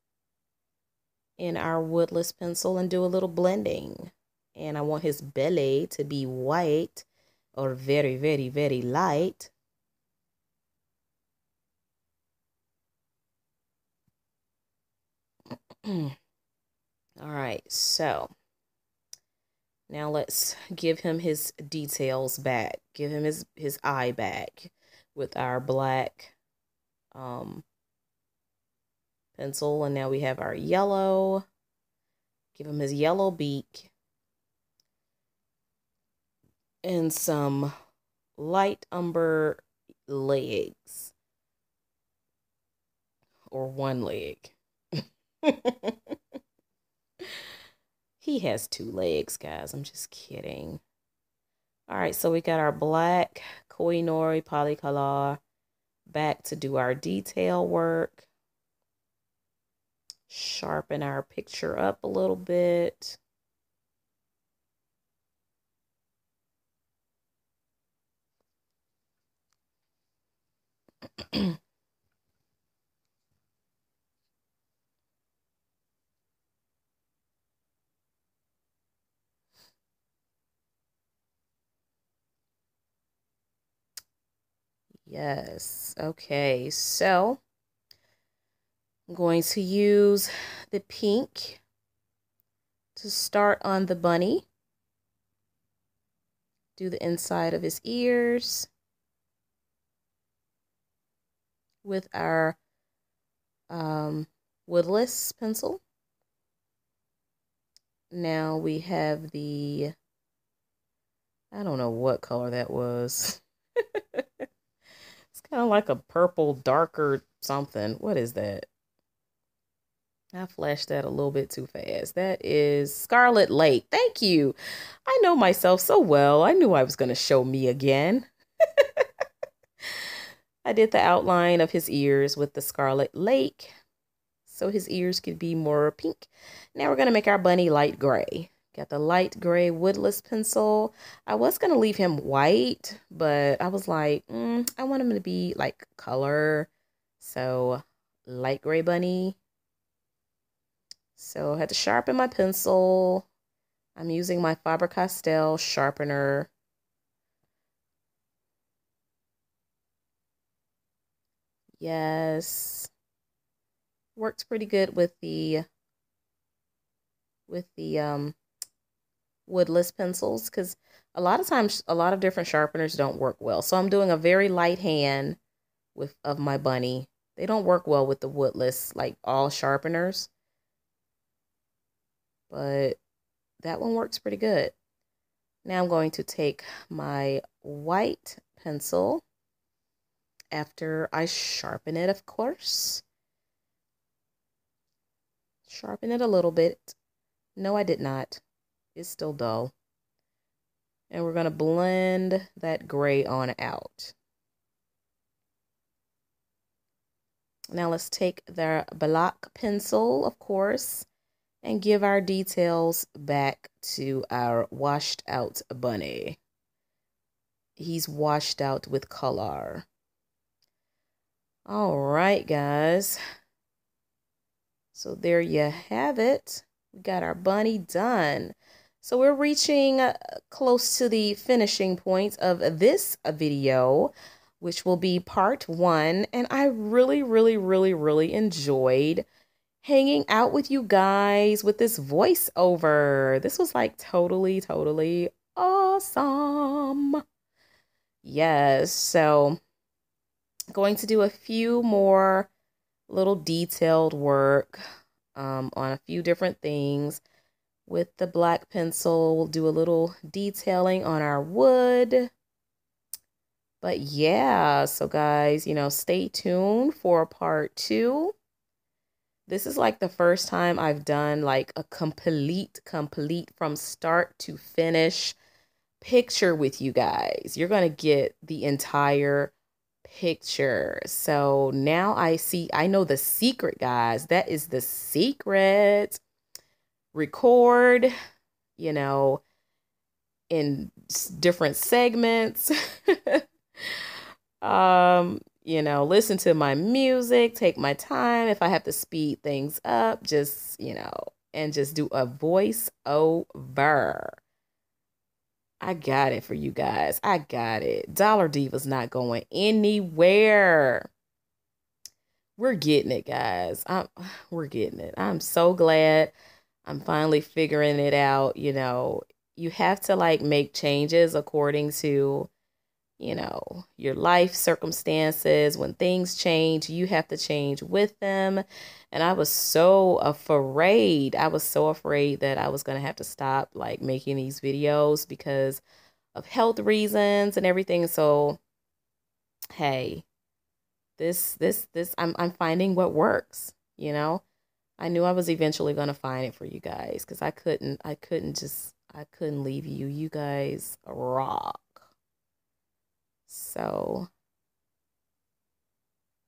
in our Woodless pencil and do a little blending. And I want his belly to be white or very, very, very light. All right, so now let's give him his details back. Give him his eye back with our black pencil. And now we have our yellow. Give him his yellow beak. And some light umber legs. Or one leg. He has two legs, guys. I'm just kidding. All right, so we got our black Koh-i-noor Polycolor back to do our detail work. Sharpen our picture up a little bit. Yes. Okay, so I'm going to use the pink to start on the bunny. Do the inside of his ears with our Woodless pencil. Now we have the, I don't know what color that was. It's kind of like a purple, darker something. What is that? I flashed that a little bit too fast. That is Scarlet Lake. Thank you. I know myself so well. I knew I was going to show me again. I did the outline of his ears with the Scarlet Lake, so his ears could be more pink. Now we're going to make our bunny light gray. Got the light gray Woodless pencil. I was going to leave him white, but I was like, I want him to be like color. So light gray bunny. So I had to sharpen my pencil. I'm using my Faber-Castell sharpener. Yes. Works pretty good with the with the Woodless pencils, because a lot of times a lot of different sharpeners don't work well. So I'm doing a very light hand of my bunny. They don't work well with the Woodless, like all sharpeners, but that one works pretty good. Now I'm going to take my white pencil after I sharpen it, of course. Sharpen it a little bit. No, I did not. It's still dull. And we're going to blend that gray on out. Now let's take the black pencil, of course, and give our details back to our washed out bunny. He's washed out with color. All right, guys. So there you have it. We got our bunny done. So we're reaching close to the finishing point of this video, which will be part 1. And I really, really, really, really enjoyed hanging out with you guys with this voiceover. This was like totally, totally awesome. Yes, so going to do a few more little detailed work on a few different things. With the black pencil, we'll do a little detailing on our wood. But yeah, so guys, stay tuned for part 2. This is like the first time I've done like a complete from start to finish picture with you guys. You're going to get the entire picture. So now I know the secret, guys. That is the secret. Record, in different segments. Listen to my music, take my time. If I have to speed things up, just, and just do a voice over. I got it for you guys. I got it. Dollar Diva's not going anywhere. We're getting it, guys. We're getting it. I'm so glad I'm finally figuring it out. You have to like make changes according to, your life circumstances. When things change, you have to change with them. And I was so afraid. I was so afraid that I was going to have to stop like making these videos because of health reasons and everything. So, hey, I'm finding what works, I knew I was eventually going to find it for you guys because I couldn't leave you. You guys rock. So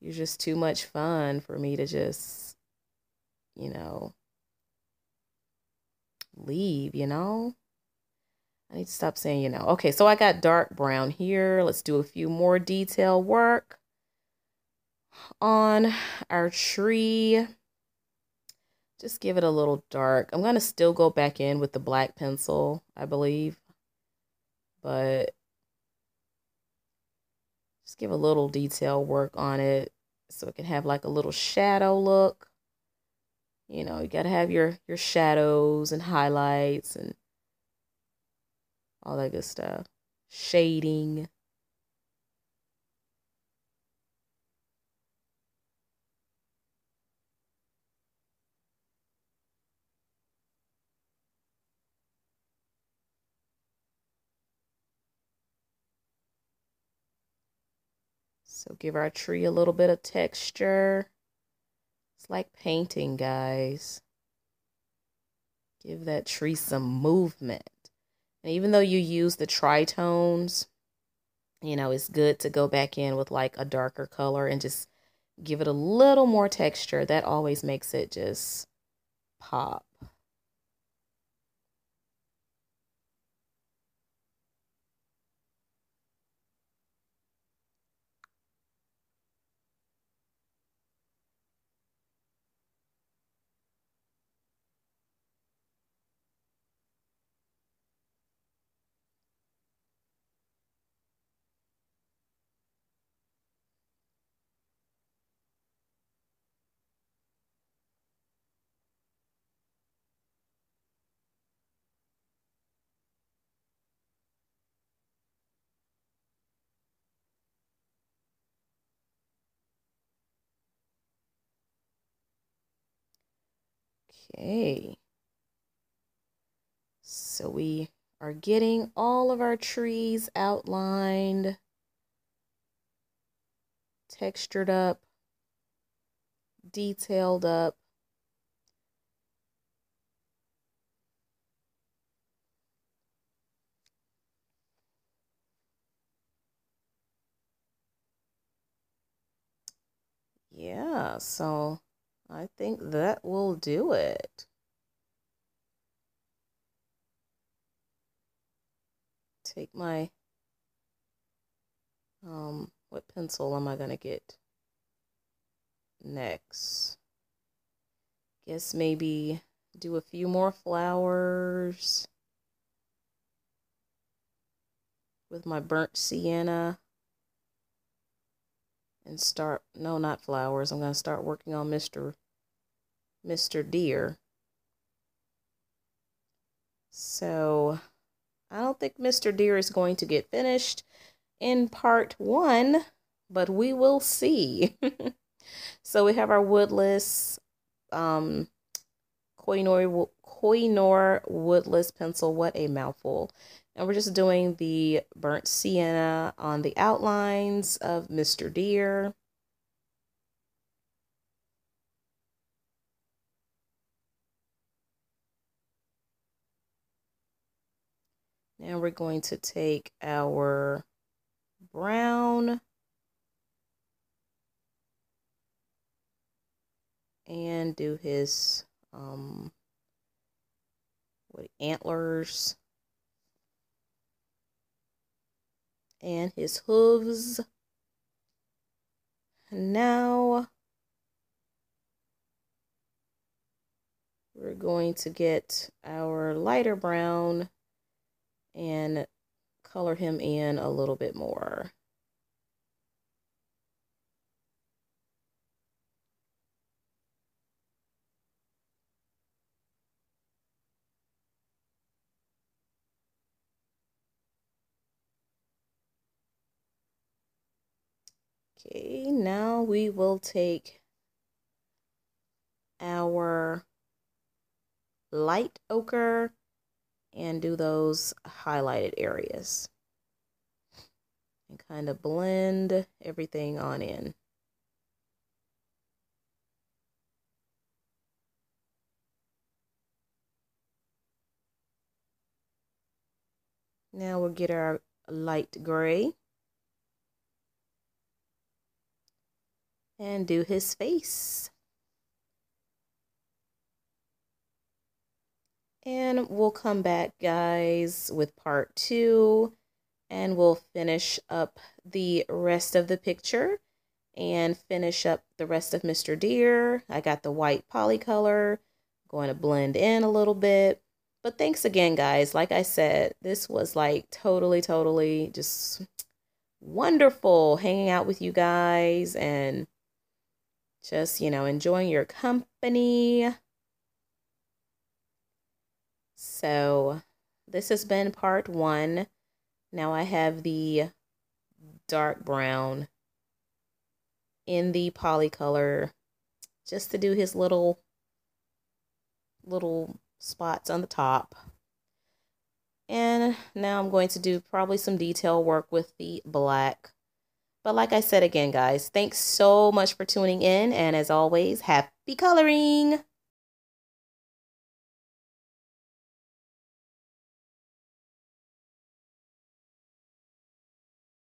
you're just too much fun for me to just, leave, I need to stop saying, Okay, so I got dark brown here. Let's do a few more detail work on our tree. Just give it a little dark. I'm going to still go back in with the black pencil, I believe. But just give a little detail work on it so it can have like a little shadow look. You got to have your shadows and highlights and all that good stuff. Shading. So give our tree a little bit of texture. It's like painting, guys. Give that tree some movement. And even though you use the tritones, it's good to go back in with like a darker color and just give it a little more texture. That always makes it just pop. Okay. So we are getting all of our trees outlined, textured up, detailed up. Yeah, so I think that will do it. Take my, what pencil am I gonna get next? Guess maybe do a few more flowers with my burnt sienna and start, no, not flowers. I'm gonna start working on Mr. Deer. So I don't think Mr. Deer is going to get finished in part 1, but we will see. So we have our Woodless Koh-i-noor Woodless pencil. What a mouthful. And we're just doing the burnt sienna on the outlines of Mr. Deer. Now we're going to take our brown and do his antlers and his hooves. Now we're going to get our lighter brown and color him in a little bit more. Okay, now we will take our light ochre and do those highlighted areas and kind of blend everything on in. Now we'll get our light gray and do his face. And we'll come back, guys, with part 2, and we'll finish up the rest of the picture and finish up the rest of Mr. Deer. I got the white Polycolor, going to blend in a little bit. But thanks again, guys. Like I said, this was like totally just wonderful hanging out with you guys and just, enjoying your company. So this has been part 1. Now I have the dark brown in the Polycolor just to do his little spots on the top. And now I'm going to do probably some detail work with the black. But like I said again, guys, thanks so much for tuning in. And as always, happy coloring!